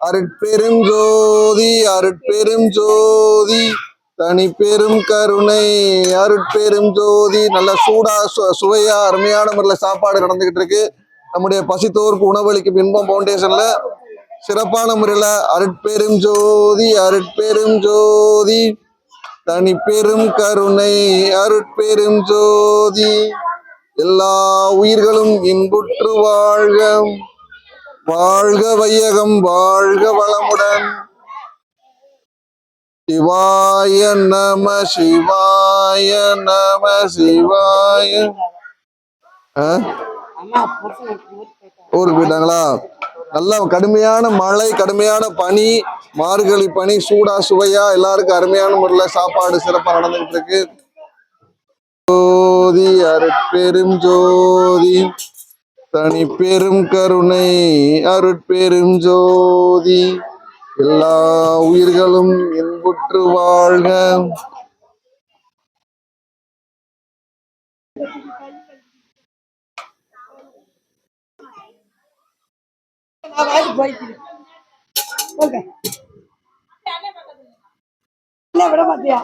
அருட்பெரும் ஜோதி அருட்பெரும் ஜோதி தனி பெரும் கருணை அருட்பெரும் ஜோதி. நல்ல சூடா சுவையா அருமையான முறையில் சாப்பாடு நடந்துகிட்டு இருக்கு. நம்முடைய பசித்தோருக்கு உணவளிக்கும் இன்பம் பவுண்டேஷன்ல சிறப்பான முறையில அருட்பெரும் ஜோதி அருட்பெரும் ஜோதி தனி பெரும் கருணை அருட்பெரும் ஜோதி. எல்லா உயிர்களும் இன்புற்று வாழ்க, வாழ்க வையகம், வாழ்க வளமுடன். சிவாய நம சிவாய நம சிவாய. ஊருக்கு போயிட்டாங்களா? நல்ல கடுமையான மழை, கடுமையான பனி, மார்கழி பனி, சூடா சுவையா எல்லாருக்கும் அருமையான முறையில் சாப்பாடு சிறப்பாக நடந்துகிட்டு இருக்கு. ஜோதி அருட்பெரும் ஜோதி தனி பெரும் கருணை அருட்பெரும் ஜோதி. எல்லா உயிர்களும் இன்புற்று வாழ்க. விட மாட்டியா?